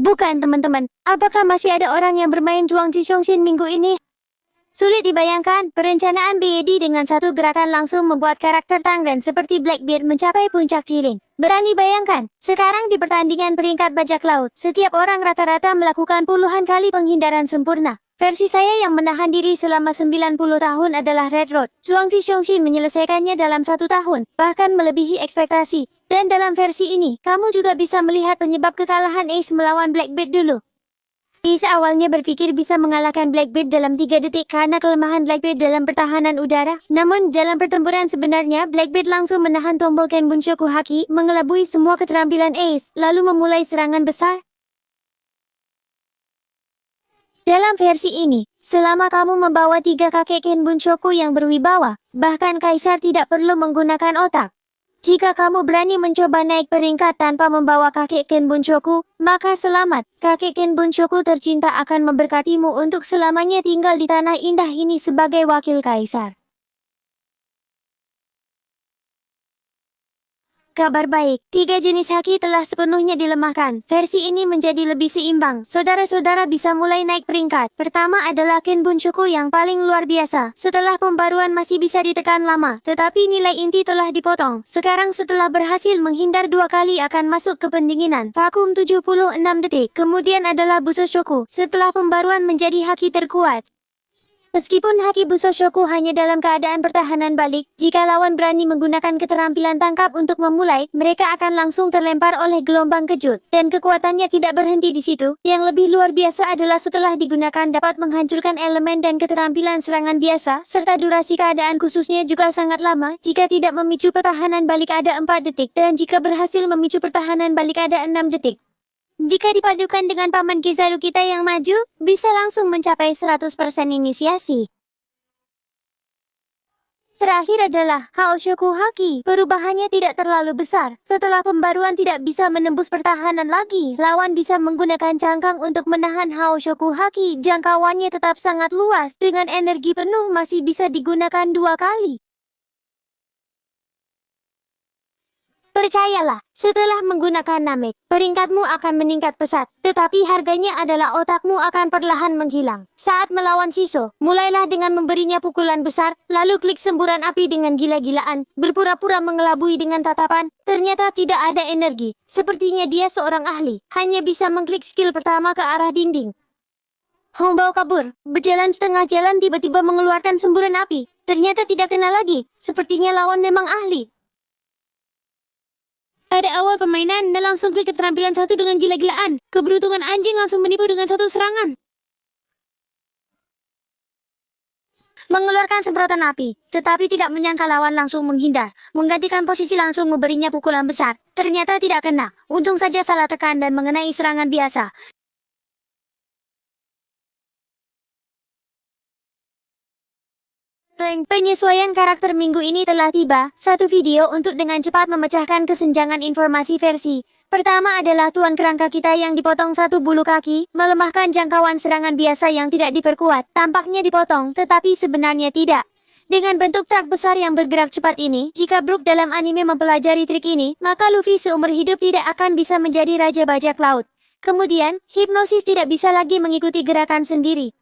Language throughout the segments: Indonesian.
Bukan teman-teman, apakah masih ada orang yang bermain Zhuang Zixongxin minggu ini? Sulit dibayangkan, perencanaan BYD dengan satu gerakan langsung membuat karakter Tang Ren seperti Blackbeard mencapai puncak tiling. Berani bayangkan, sekarang di pertandingan peringkat bajak laut, setiap orang rata-rata melakukan puluhan kali penghindaran sempurna. Versi saya yang menahan diri selama 90 tahun adalah Red Road. Zhuang Zixongxin menyelesaikannya dalam 1 tahun, bahkan melebihi ekspektasi. Dan dalam versi ini, kamu juga bisa melihat penyebab kekalahan Ace melawan Blackbeard dulu. Ace awalnya berpikir bisa mengalahkan Blackbeard dalam 3 detik karena kelemahan Blackbeard dalam pertahanan udara. Namun, dalam pertempuran sebenarnya, Blackbeard langsung menahan tombol Ken Bunshoku Haki, mengelabui semua keterampilan Ace, lalu memulai serangan besar. Dalam versi ini, selama kamu membawa 3 kakek Ken Bunshoku yang berwibawa, bahkan Kaisar tidak perlu menggunakan otak. Jika kamu berani mencoba naik peringkat tanpa membawa kakek Ken Bunshoku, maka selamat. Kakek Ken Bunshoku tercinta akan memberkatimu untuk selamanya tinggal di tanah indah ini sebagai wakil kaisar. Kabar baik, 3 jenis haki telah sepenuhnya dilemahkan. Versi ini menjadi lebih seimbang. Saudara-saudara bisa mulai naik peringkat. Pertama adalah Ken Bunshoku yang paling luar biasa. Setelah pembaruan masih bisa ditekan lama, tetapi nilai inti telah dipotong. Sekarang setelah berhasil menghindar 2 kali akan masuk ke pendinginan. Vakum 76 detik. Kemudian adalah Busoshoku. Setelah pembaruan menjadi haki terkuat. Meskipun haki Busoshoku hanya dalam keadaan pertahanan balik, jika lawan berani menggunakan keterampilan tangkap untuk memulai, mereka akan langsung terlempar oleh gelombang kejut. Dan kekuatannya tidak berhenti di situ. Yang lebih luar biasa adalah setelah digunakan dapat menghancurkan elemen dan keterampilan serangan biasa, serta durasi keadaan khususnya juga sangat lama. Jika tidak memicu pertahanan balik ada 4 detik, dan jika berhasil memicu pertahanan balik ada 6 detik. Jika dipadukan dengan Paman Kizaru kita yang maju, bisa langsung mencapai 100% inisiasi. Terakhir adalah Haoshoku Haki. Perubahannya tidak terlalu besar. Setelah pembaruan tidak bisa menembus pertahanan lagi. Lawan bisa menggunakan cangkang untuk menahan Haoshoku Haki. Jangkauannya tetap sangat luas. Dengan energi penuh masih bisa digunakan 2 kali. Percayalah, setelah menggunakan Namek, peringkatmu akan meningkat pesat. Tetapi harganya adalah otakmu akan perlahan menghilang. Saat melawan Shiso, mulailah dengan memberinya pukulan besar, lalu klik semburan api dengan gila-gilaan, berpura-pura mengelabui dengan tatapan. Ternyata tidak ada energi. Sepertinya dia seorang ahli, hanya bisa mengklik skill pertama ke arah dinding. Hongbao kabur, berjalan setengah jalan tiba-tiba mengeluarkan semburan api. Ternyata tidak kena lagi, sepertinya lawan memang ahli. Pada awal permainan, Anda langsung klik keterampilan 1 dengan gila-gilaan. Keberuntungan anjing langsung menipu dengan 1 serangan. Mengeluarkan semprotan api, tetapi tidak menyangka lawan langsung menghindar. Menggantikan posisi langsung memberinya pukulan besar. Ternyata tidak kena. Untung saja salah tekan dan mengenai serangan biasa. Penyesuaian karakter minggu ini telah tiba. Satu video untuk dengan cepat memecahkan kesenjangan informasi versi. Pertama adalah tuan kerangka kita yang dipotong 1 bulu kaki, melemahkan jangkauan serangan biasa yang tidak diperkuat. Tampaknya dipotong, tetapi sebenarnya tidak. Dengan bentuk truk besar yang bergerak cepat ini, jika Brook dalam anime mempelajari trik ini, maka Luffy seumur hidup tidak akan bisa menjadi raja bajak laut. Kemudian, hipnosis tidak bisa lagi mengikuti gerakan sendiri.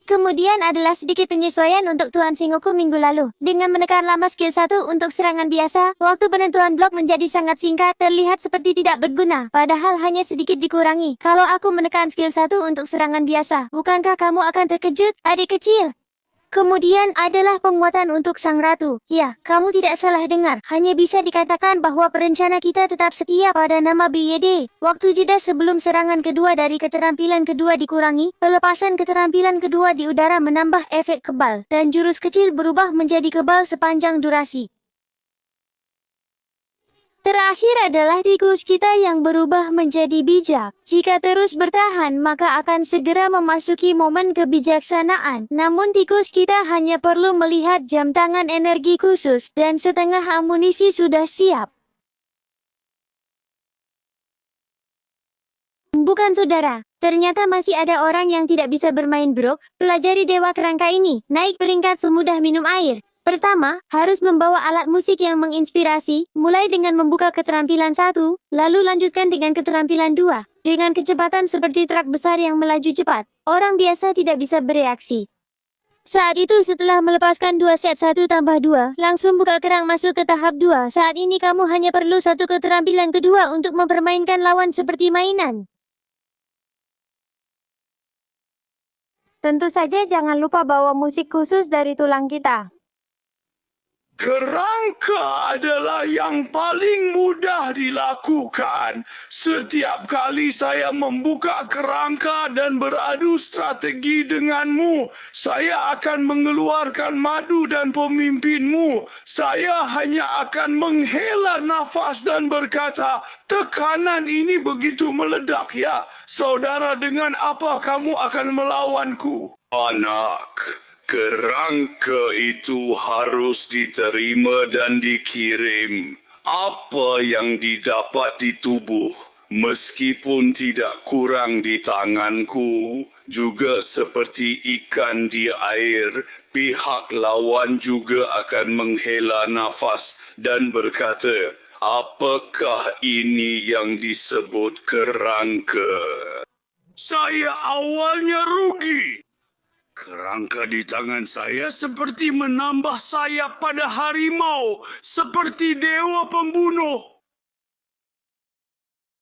Kemudian adalah sedikit penyesuaian untuk Tuan Sengoku minggu lalu. Dengan menekan lama skill 1 untuk serangan biasa, waktu penentuan blok menjadi sangat singkat, terlihat seperti tidak berguna, padahal hanya sedikit dikurangi. Kalau aku menekan skill 1 untuk serangan biasa, bukankah kamu akan terkejut, adik kecil? Kemudian adalah penguatan untuk Sang Ratu. Ya, kamu tidak salah dengar. Hanya bisa dikatakan bahwa perencana kita tetap setia pada nama BYD. Waktu jeda sebelum serangan kedua dari keterampilan kedua dikurangi, pelepasan keterampilan kedua di udara menambah efek kebal, dan jurus kecil berubah menjadi kebal sepanjang durasi. Terakhir adalah tikus kita yang berubah menjadi bijak. Jika terus bertahan, maka akan segera memasuki momen kebijaksanaan. Namun tikus kita hanya perlu melihat jam tangan energi khusus, dan setengah amunisi sudah siap. Bukan saudara, ternyata masih ada orang yang tidak bisa bermain Brook. Pelajari Dewa Kerangka ini, naik peringkat semudah minum air. Pertama, harus membawa alat musik yang menginspirasi, mulai dengan membuka keterampilan 1, lalu lanjutkan dengan keterampilan 2. Dengan kecepatan seperti truk besar yang melaju cepat, orang biasa tidak bisa bereaksi. Saat itu setelah melepaskan 2 set 1 tambah 2, langsung buka kerang masuk ke tahap 2. Saat ini kamu hanya perlu satu keterampilan kedua untuk mempermainkan lawan seperti mainan. Tentu saja jangan lupa bawa musik khusus dari tulang kita. Kerangka adalah yang paling mudah dilakukan. Setiap kali saya membuka kerangka dan beradu strategi denganmu, saya akan mengeluarkan madu dan pemimpinmu. Saya hanya akan menghela nafas dan berkata, tekanan ini begitu meledak ya. Saudara, dengan apa kamu akan melawanku? Anak. Kerangka itu harus diterima dan dikirim. Apa yang didapat di tubuh, meskipun tidak kurang di tanganku, juga seperti ikan di air, pihak lawan juga akan menghela nafas dan berkata, apakah ini yang disebut kerangka? Saya awalnya rugi. Kerangka di tangan saya seperti menambah sayap pada harimau, seperti dewa pembunuh.